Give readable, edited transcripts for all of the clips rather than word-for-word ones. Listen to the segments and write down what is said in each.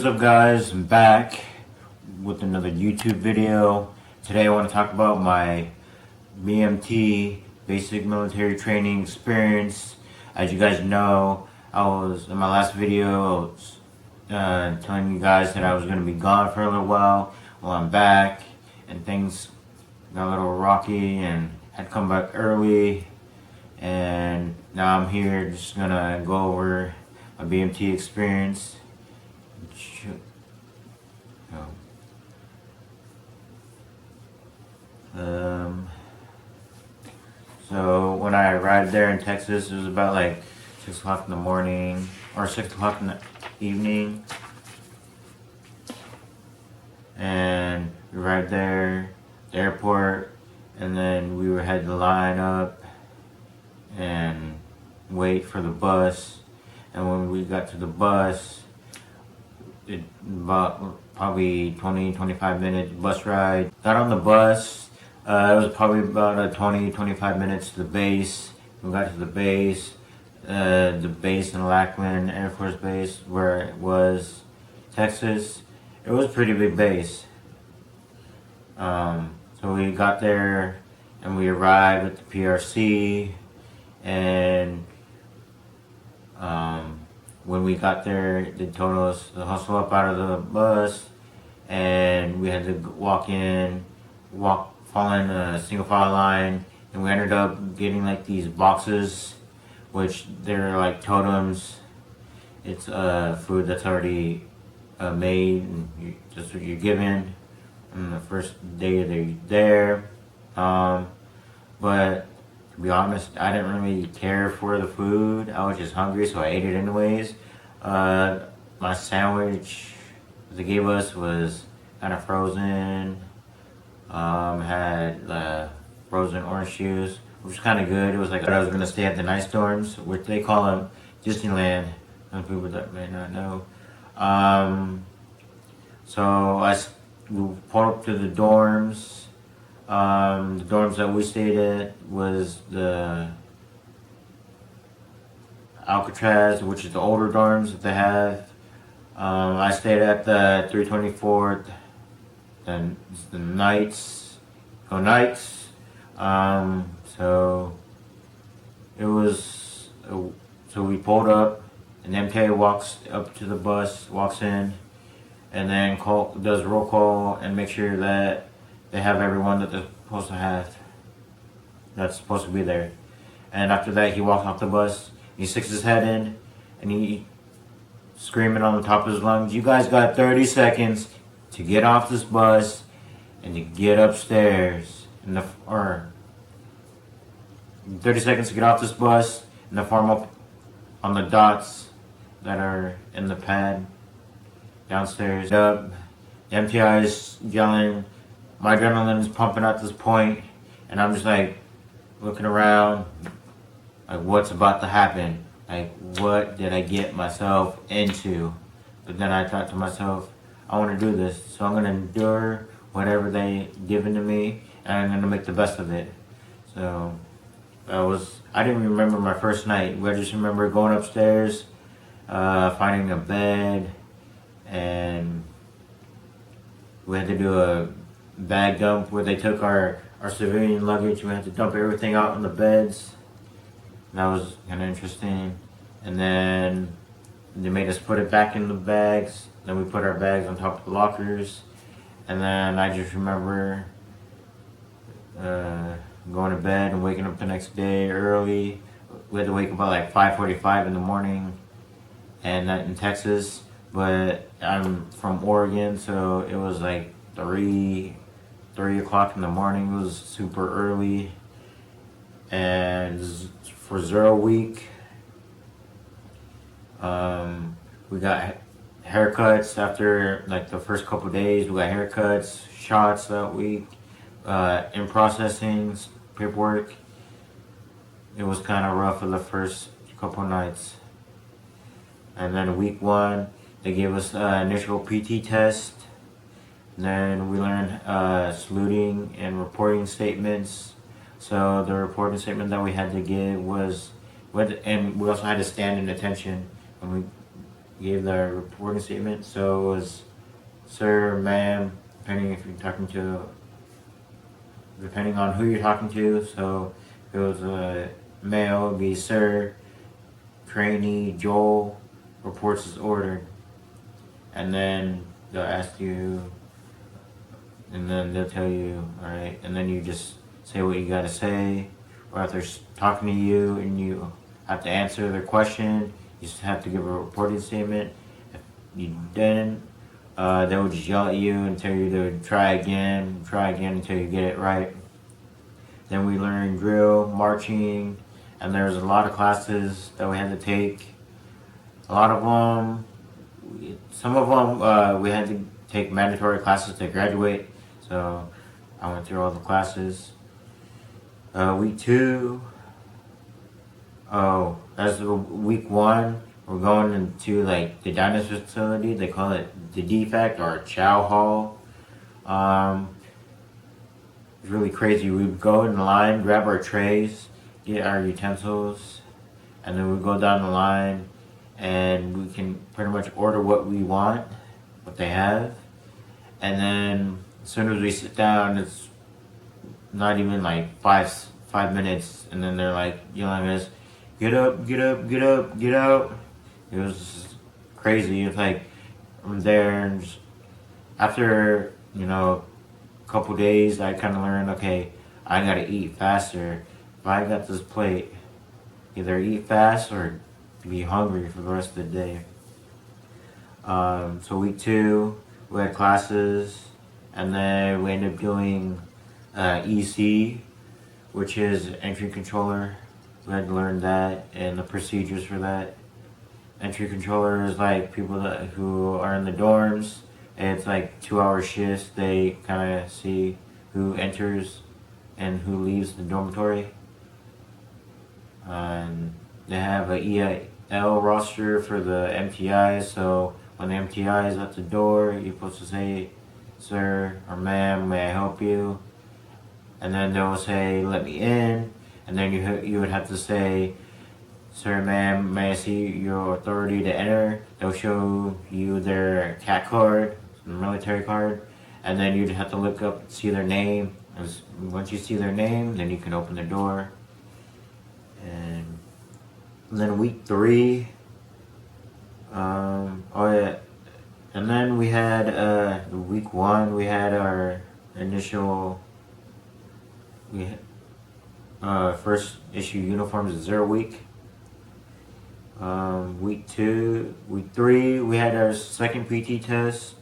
What's up guys, I'm back with another YouTube video. Today I want to talk about my BMT, basic military training experience. As you guys know, I was, in my last video, telling you guys that I was going to be gone for a little while. Well, I'm back and things got a little rocky and had to come back early. And now I'm here just going to go over my BMT experience. So when I arrived there in Texas, it was about like 6 o'clock in the morning or 6 o'clock in the evening, and we arrived there, the airport, and then we had to line up and wait for the bus. And when we got to the bus, it about probably 20-25 minute bus ride. Got on the bus. It was probably about a 20-25 minutes to the base. We got to the base in Lackland Air Force Base, where it was, Texas. It was a pretty big base. So we got there and we arrived at the PRC, and when we got there, they told us to hustle up out of the bus, and we had to fall in a single file line, and we ended up getting like these boxes, which they're like totems. It's food that's already made, and that's what you're given on the first day that you're there. But to be honest, I didn't really care for the food. I was just hungry, so I ate it anyways. My sandwich that they gave us was kind of frozen. Had frozen orange juice, which was kind of good. It was like I was going to stay at the nice dorms, which they call them Disneyland. Some people that may not know. So we pulled up to the dorms. The dorms that we stayed at was the Alcatraz, which is the older dorms that they have. I stayed at the 324th, and the Knights, go Knights. So it was, so we pulled up, and the MTA walks up to the bus, walks in, and then does roll call and make sure that they have everyone that they're supposed to have, that's supposed to be there. And after that, he walks off the bus, he sticks his head in, and he screaming on the top of his lungs, "You guys got 30 seconds to get off this bus and to get upstairs." Or 30 seconds to get off this bus, and to form up on the dots that are in the pad downstairs. The MTI is yelling. My adrenaline is pumping at this point, and I'm just like looking around, like what's about to happen? Like, what did I get myself into? But then I thought to myself, I want to do this, so I'm going to endure whatever they given to me, and I'm going to make the best of it. So I didn't remember my first night. I just remember going upstairs, finding a bed, and we had to do a bag dump where they took our civilian luggage. We had to dump everything out on the beds. That was kind of interesting. And then they made us put it back in the bags. Then we put our bags on top of the lockers. And then I just remember going to bed and waking up the next day early. We had to wake up at like 5:45 in the morning, and that in Texas. But I'm from Oregon, so it was like 3 o'clock in the morning. It was super early. And for 0 week, we got haircuts after like the first couple days. We got haircuts, shots that week, in processing, paperwork. It was kind of rough for the first couple nights. And then week 1, they gave us initial PT test. Then we learned saluting and reporting statements. So the reporting statement that we had to give was, and we also had to stand in attention. And gave their reporting statement. So it was sir, ma'am, depending if you're talking to, depending on who you're talking to. So if it was a male, it would be sir, trainee, Joel, reports as ordered. And then they'll ask you, and then they'll tell you, alright, and then you just say what you gotta say. Or if they're talking to you and you have to answer their question, you just have to give a reporting statement. If you didn't, they would just yell at you and tell you to try again until you get it right. Then we learned drill, marching, and there was a lot of classes that we had to take. A lot of them, some of them we had to take mandatory classes to graduate. So I went through all the classes. Week 2, oh, that's week 1. We're going into like the dinosaur facility. They call it the defect or chow hall. It's really crazy. We would go in the line, grab our trays, get our utensils, and then we go down the line and we can pretty much order what we want, what they have. And then as soon as we sit down, it's not even like five minutes, and then they're like yelling at us, "Get up, get up, get up, get out!" It was just crazy. It's like I'm there, and just, after a couple days, I kind of learned, okay, I gotta eat faster. If I got this plate, either eat fast or be hungry for the rest of the day. So week 2, we had classes, and then we ended up doing EC, which is entry controller. We had to learn that and the procedures for that. Entry controller is like people who are in the dorms. And it's like 2-hour shifts. They kind of see who enters and who leaves the dormitory. And they have a EIL roster for the MTIs. So when the MTI is at the door, you're supposed to say, "Sir or ma'am, may I help you?" And then they'll say, "Let me in." And then you would have to say, "Sir, ma'am, may I see your authority to enter?" They'll show you their CAT card, the military card, and then you'd have to look up and see their name. Once you see their name, then you can open the door. And then week 3, and then we had week 1. We had our initial. First issue uniforms at 0 week. Week 3, we had our second PT test.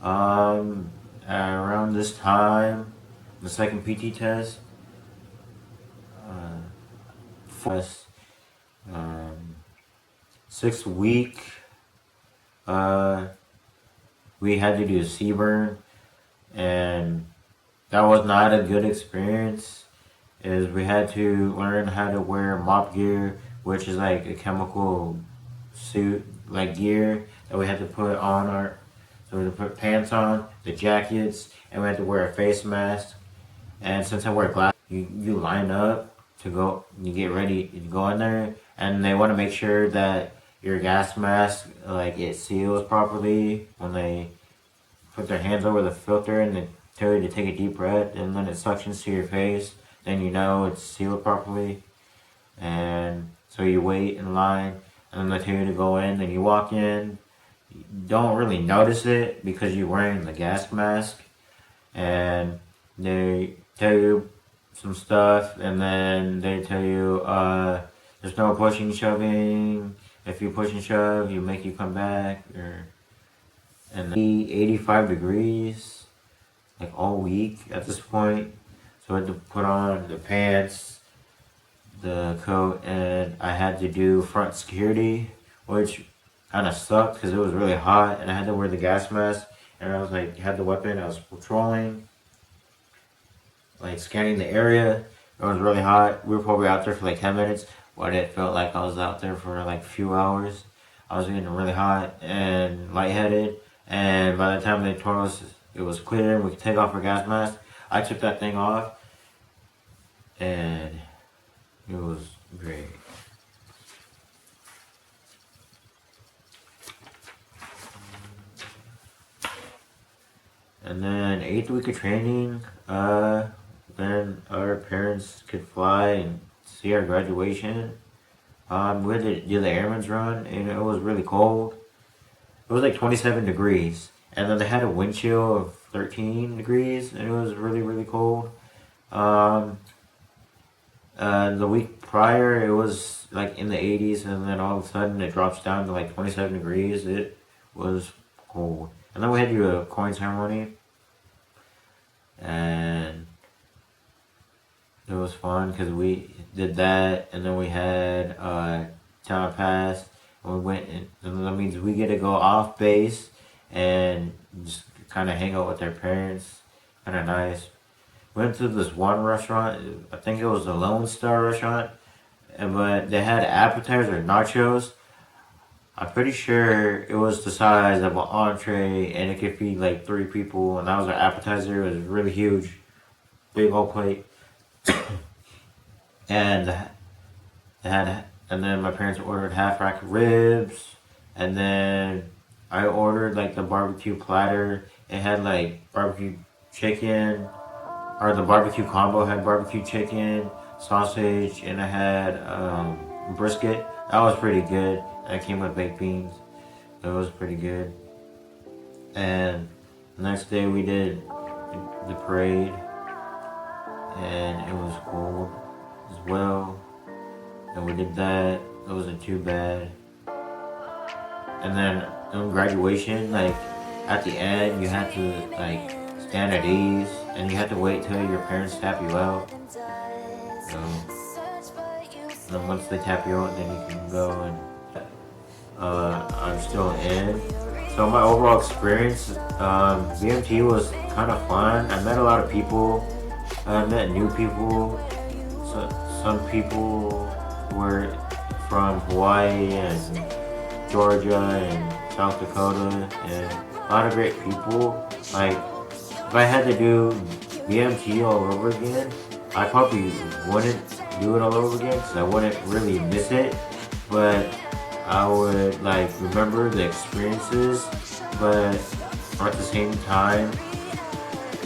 Around this time, the second PT test. First, 6th week, we had to do a CBurn, and that was not a good experience. We had to learn how to wear mop gear, which is like a chemical suit, like gear that we had to put on so we had to put pants on, the jackets, and we had to wear a face mask. And since I wear glasses, you line up to go, you get ready to go in there, and they want to make sure that your gas mask, like it seals properly when they put their hands over the filter and they tell you to take a deep breath, and then it suctions to your face. Then you know it's sealed properly. And so you wait in line, and then they tell you to go in, and you walk in. You don't really notice it because you're wearing the gas mask, and they tell you some stuff, and then they tell you there's no pushing, shoving. If you push and shove, you make you come back. And 85 degrees, like all week at this point. So I had to put on the pants, the coat, and I had to do front security, which kind of sucked because it was really hot, and I had to wear the gas mask, and I was like, had the weapon, I was patrolling, like scanning the area. It was really hot. We were probably out there for like 10 minutes, but it felt like I was out there for like a few hours. I was getting really hot and lightheaded, and by the time they told us it was clear and we could take off our gas mask, I took that thing off, and it was great. And then 8th week of training, then our parents could fly and see our graduation. We had to do the airman's run, and it was really cold. It was like 27 degrees, and then they had a wind chill of 13 degrees, and it was really, really cold. Um, the week prior, it was like in the 80s, and then all of a sudden it drops down to like 27 degrees. It was cold. And then we had to do a coin ceremony, and it was fun because we did that, and then we had town pass, and we went, and that means we get to go off base and just kind of hang out with our parents. Kind of nice. Went to this one restaurant. I think it was the Lone Star restaurant, but they had appetizer nachos. I'm pretty sure it was the size of an entree, and it could feed like 3 people. And that was our appetizer. It was really huge, big old plate. And they had, and then my parents ordered half rack of ribs, and then I ordered like the barbecue platter. It had like barbecue chicken, or the barbecue combo had barbecue chicken, sausage, and I had brisket. That was pretty good. That came with baked beans. It was pretty good. And the next day we did the parade, and it was cold as well. And we did that. It wasn't too bad. And then on graduation, like at the end, you had to like stand at ease, and you had to wait till your parents tap you out. So, and then once they tap you out, then you can go. And I'm still in. So my overall experience, BMT was kind of fun. I met a lot of people. I met new people. So, some people were from Hawaii and Georgia and South Dakota, and a lot of great people. Like, if I had to do BMT all over again, I probably wouldn't do it all over again because I wouldn't really miss it. But I would like remember the experiences, but at the same time,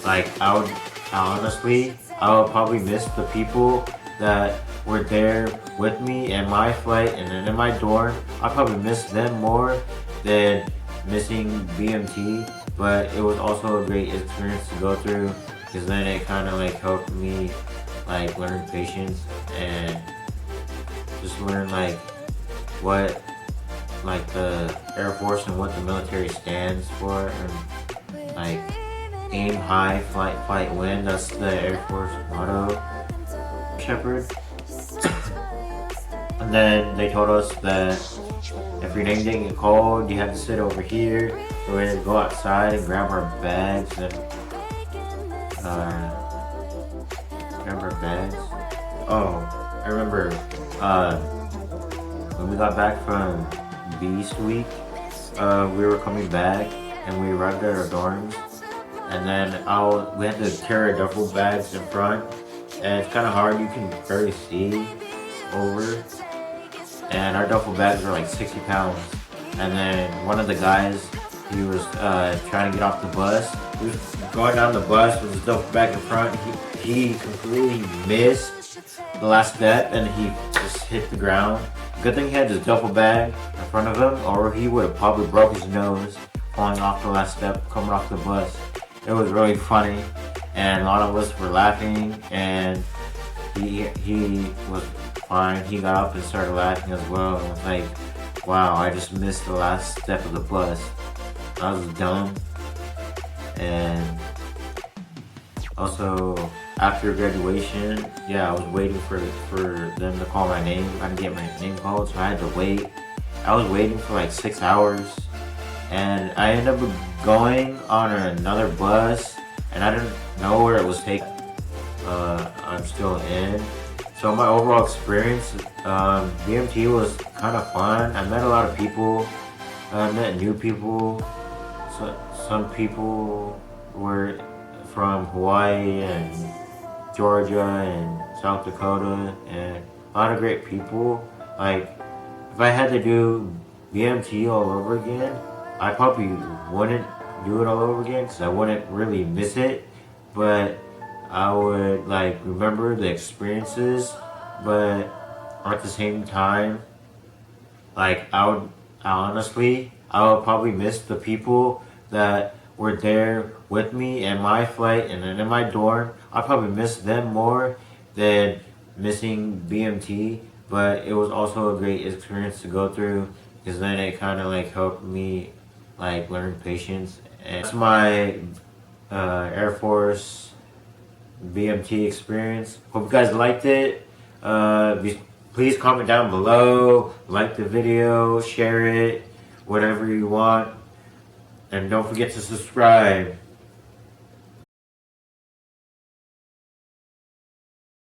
like I would probably miss the people that were there with me in my flight and then in my dorm. I probably miss them more than missing BMT, but it was also a great experience to go through because then it kind of like helped me like learn patience and just learn like what like the Air Force and what the military stands for, and like aim high, fight, win. That's the Air Force motto. Shepherd. And then they told us that if your name didn't get called, you had to sit over here. So we had to go outside and grab our bags and grab our bags. Oh, I remember when we got back from Beast Week, we were coming back and we arrived at our dorms, and then we had to carry our duffel bags in front, and it's kind of hard. You can barely see over, and our duffel bags were like 60 pounds. And then one of the guys, he was trying to get off the bus. He was going down the bus with his duffel bag in front. He completely missed the last step, and he just hit the ground. Good thing he had his duffel bag in front of him, or he would have probably broke his nose falling off the last step coming off the bus. It was really funny, and a lot of us were laughing, and he was fine. He got up and started laughing as well, and was like, wow, I just missed the last step of the bus. I was dumb. And also, after graduation, I was waiting for them to call my name. I didn't get my name called, so I had to wait. I was waiting for like 6 hours, and I ended up going on another bus, and I didn't know where it was taking. I'm still in. So my overall experience, BMT was kind of fun. I met a lot of people. I met new people. So, some people were from Hawaii and Georgia and South Dakota, and a lot of great people. Like, if I had to do BMT all over again, I probably wouldn't do it all over again because I wouldn't really miss it, but I would like remember the experiences, but at the same time, like I would probably miss the people that were there with me in my flight and then in my dorm. I'd probably miss them more than missing BMT, but it was also a great experience to go through because then it kind of like helped me like learn patience. And that's my Air Force BMT experience. Hope you guys liked it. Please comment down below, like the video, share it, whatever you want. And don't forget to subscribe.